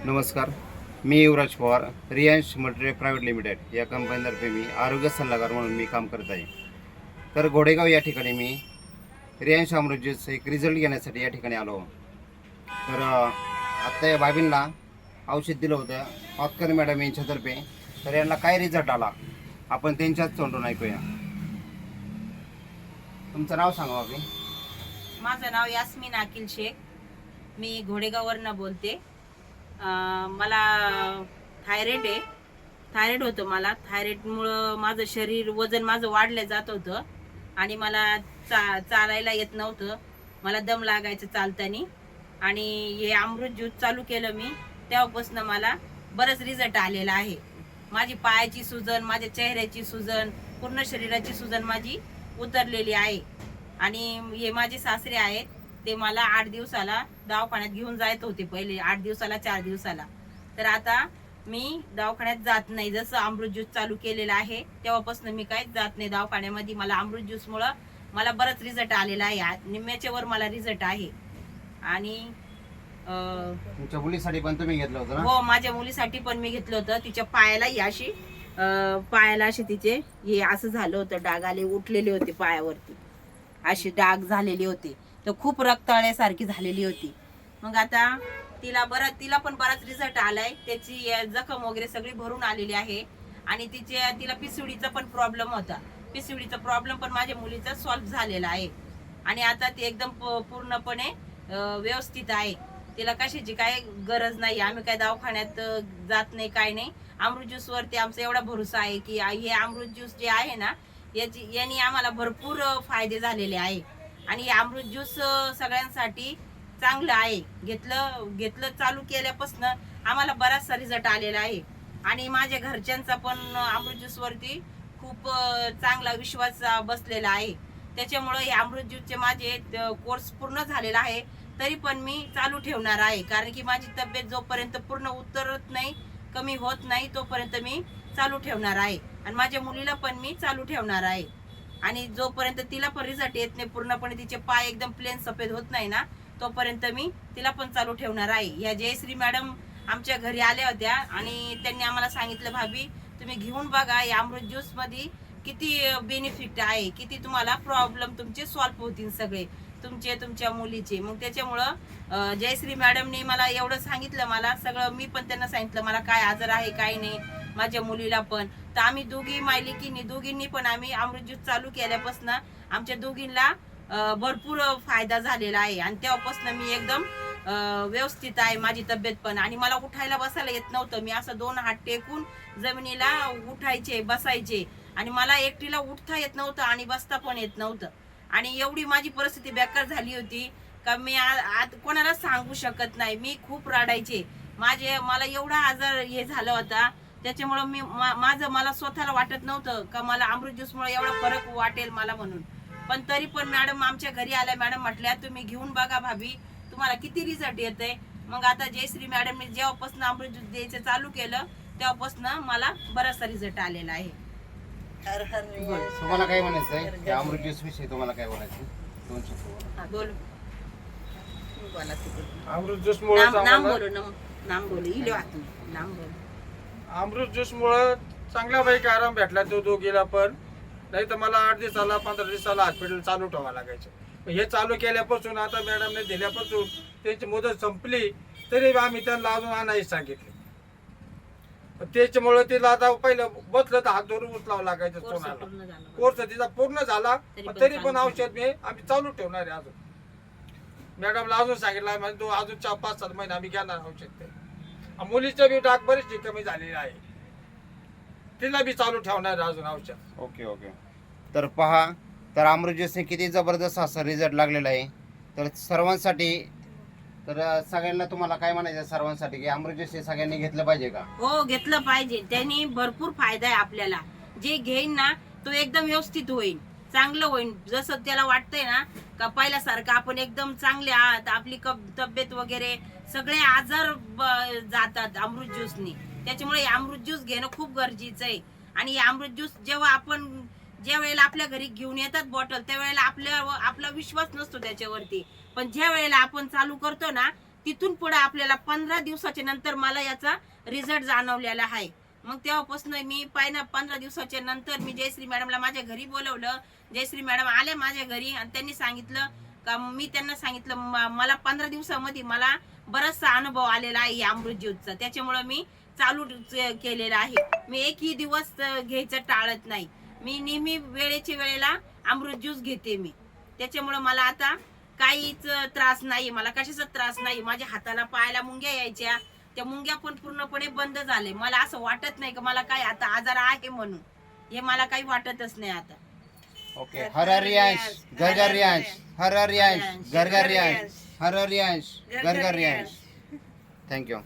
नमस्कार, मी Yuvraj Pawar. Riyansh material private limited या कंपनीतर्फे मी आरोग्य सल्लागार म्हणून मी काम करत आहे. तर घोडेगाव या ठिकाणी मी रियांश अमृत ज्यूस एक रिझल्ट घेण्यासाठी या ठिकाणी आलो. तर आत्ता या बाबींना औषध दिलं होतं ऑस्कर मॅडम यांच्यातर्फे. तर यांना काय रिझल्ट आला आपण त्यांच्याच तोंडून ऐकूया. तुमचं नाव सांगा बाबी. माझं नाव यास्मिन अकिल शेख. मी घोडेगाववरनं बोलते. मला थायरॉइड होतं. मला थायरॉइडमुळं माझं शरीर वजन माझं वाढलं जात होतं आणि मला चालायला येत नव्हतं. मला दम लागायचं चालताना. आणि हे अमृत ज्यूस चालू केलं मी तेव्हापासून मला बरंच रिझल्ट आलेला आहे. माझी पायाची सुजन, माझ्या चेहऱ्याची सुजन, पूर्ण शरीराची सुजन माझी उतरलेली आहे. आणि हे माझे सासरे आहेत, ते मला 8 दिवसाला दवाखान्यात घेऊन जात होते. पहिले 8 दिवसाला 4 दिवसाला. तर आता मी दवाखान्यात जात नाही. जसं अमृत ज्यूस चालू केलेला आहे तेव्हापासून मी काहीच जात नाही दवाखान्यामध्ये. मला अमृत ज्यूसमुळं मला बरंच रिझल्ट आलेला आहे. निम्म्याच्या वर मला रिझल्ट आहे. आणि तुमच्या मुलीसाठी पण तुम्ही घेतलं होतं ना? हो, माझ्या मुलीसाठी पण मी घेतलं होतं. तिच्या पायाला अशी तिचे हे असं झालं होतं, डाग आले, उठलेले होते पायावरती, अशी डाग झालेली होती. तर खूप रक्ताळ्यासारखी झालेली होती. मग आता तिला पण बराच रिझल्ट आलाय. त्याची जखम वगैरे सगळी भरून आलेली आहे. आणि तिला पिसिओडीचा पण प्रॉब्लेम होता. पिसिओडीचा प्रॉब्लेम पण माझ्या मुलीचा सॉल्व्ह झालेला आहे. आणि आता ती एकदम पूर्णपणे व्यवस्थित आहे. तिला कशाची काय गरज नाही. आम्ही काय दवाखान्यात जात नाही, काय नाही. अमृत ज्यूस वरती आमचा एवढा भरोसा आहे की हे अमृत ज्यूस जे आहे ना, यांनी आम्हाला भरपूर फायदे झालेले आहे. आणि हे अमृत ज्यूस सगळ्यांसाठी चांगलं आहे. घेतलं चालू केल्यापासून आम्हाला बराचसा रिझल्ट आलेला आहे. आणि माझ्या घरच्यांचा पण अमृत ज्यूस वरती खूप चांगला विश्वास बसलेला आहे. त्याच्यामुळे हे अमृत ज्यूसचे माझे कोर्स पूर्ण झालेला आहे. तरी पण मी चालू ठेवणार आहे, कारण की माझी तब्येत जोपर्यंत पूर्ण उतरत नाही, कमी होत नाही, तोपर्यंत मी चालू ठेवणार आहे. आणि माझ्या मुलीला पण मी चालू ठेवणार आहे. आणि जोपर्यंत तिला पण रिझल्ट येत नाही, पूर्णपणे तिचे पाय एकदम प्लेन सफेद होत नाही ना, तोपर्यंत मी तिला पण चालू ठेवणार आहे. या जयश्री मॅडम आमच्या घरी आल्या होत्या आणि त्यांनी आम्हाला सांगितलं, भाभी तुम्ही घेऊन बघा, या अमृत ज्यूस मध्ये किती बेनिफिट आहे, किती तुम्हाला प्रॉब्लेम तुमचे सॉल्व्ह होतील सगळे, तुमच्या मुलीचे. मग त्याच्यामुळं जयश्री मॅडमने मला एवढं सांगितलं, मला सगळं. मी पण त्यांना सांगितलं मला काय आजार आहे काय नाही, माझ्या मुलीला पण. तर आम्ही दोघींनी पण आम्ही अमृत ज्यूस चालू केल्यापासून आमच्या दोघींना भरपूर फायदा झालेला आहे. आणि तेव्हापासून मी एकदम व्यवस्थित आहे माझी तब्येत पण. आणि मला उठायला बसायला येत नव्हतं. मी असं 2 हात टेकून जमिनीला उठायचे, बसायचे. आणि मला एकटीला उठता येत नव्हतं आणि बसता पण येत नव्हतं. आणि एवढी माझी परिस्थिती बेकार झाली होती का मी आज कोणाला सांगू शकत नाही. मी खूप रडायचे. मला एवढा आजार हे झाला होता. त्याच्यामुळं मला स्वतःला वाटत नव्हतं का मला अमृत ज्यूसमुळे एवढा फरक वाटेल मला म्हणून. पण तरी पण मॅडम आमच्या घरी आल्या. मॅडम म्हटल्या तुम्ही घेऊन बघा भाभी, तुम्हाला किती रिझल्ट येतंय. मग आता जयश्री मॅडमने जेव्हापासून अमृत ज्यूस द्यायचं चालू केलं तेव्हापासून मला बराचसा रिझल्ट आलेला आहे. तुम्हाला काय म्हणायचं आहे या अमृत ज्यूस विषयी? तुम्हाला काय बोलायचं? 2 शब्द बोल. अमृत ज्यूस मुळे नाम बोलू अमृत ज्यूस मुळे चांगल्यापैकी आराम भेटला तो दोघीला पण. नाही तर मला 8 दिवसाला 15 दिवसाला हॉस्पिटल चालू ठेवा लागायचं. हे चालू केल्यापासून, आता मॅडमने दिल्यापासून त्यांची मुदत संपली तरी आम्ही त्यांना अजून आणायला सांगितले. त्याच्यामुळे तिला आता पहिलं बसलं तर हात धरून उचलावं लागायचं सोनाला. कोर्स तिचा पूर्ण झाला तरी पण औषध आम्ही चालू ठेवणार आहे. अजून मॅडमला अजून सांगितलं म्हणजे तो अजून 4-5-7 महिने आम्ही घेणार औषध. ते मुलीचं बी डाग बरीचशी कमी झालेली आहे, तिला बी चालू ठेवणार आहे अजून औषध. ओके. तर पहा, तर अमृत ज्यूसने किती जबरदस्त असा रिझल्ट लागलेला आहे. तर सर्वांसाठी, तर सगळ्यांना तुम्हाला काय म्हणायचं सर्वांसाठी की अमृत ज्यूस हे सगळ्यांनी घेतलं पाहिजे का? हो, घेतलं पाहिजे. त्यांनी भरपूर फायदा आहे आपल्याला. जे घेईन ना तो एकदम व्यवस्थित होईल, चांगलं होईल. जसं त्याला वाटतंय ना का पहिल्यासारखं आपण एकदम चांगले आहात, आपली तब्येत वगैरे सगळे आजार जातात अमृत ज्यूसनी. त्याच्यामुळे अमृत ज्यूस घेणं खूप गरजेचं आहे. आणि अमृत ज्यूस ज्या वेळेला आपल्या घरी घेऊन येतात बॉटल, त्यावेळेला आपला विश्वास नसतो त्याच्यावरती. पण ज्या वेळेला आपण चालू करतो ना तिथून पुढे आपल्याला 15 दिवसाच्या नंतर मला याचा रिझल्ट जाणवलेला आहे. मग तेव्हापासून मी 15 दिवसाच्या नंतर मी जयश्री मॅडमला माझ्या घरी बोलवलं. जयश्री मॅडम आल्या माझ्या घरी आणि त्यांनी सांगितलं का, मी त्यांना सांगितलं मला 15 दिवसामध्ये मला बराचसा अनुभव आलेला आहे या अमृत ज्यूसचा, त्याच्यामुळे मी चालू केलेला आहे. मी एकही दिवस घ्यायचं टाळत नाही. मी नेहमी वेळेच्या वेळेला अमृत ज्यूस घेते मी. त्याच्यामुळे मला आता काहीच त्रास नाही, मला कशाचा त्रास नाही. माझ्या हाताला पायाला मुंग्या यायच्या, त्या मुंग्या पण पूर्णपणे बंद झाले. मला असं वाटत नाही की मला काय आता आजार आहे म्हणून, हे मला काही वाटतच नाही आता. ओके. हर हर रियांश, घर घर रियांश, हर हर रियांश, घर घर रियांश, हर हर रियांश, घर घर रियांश. थँक्यू.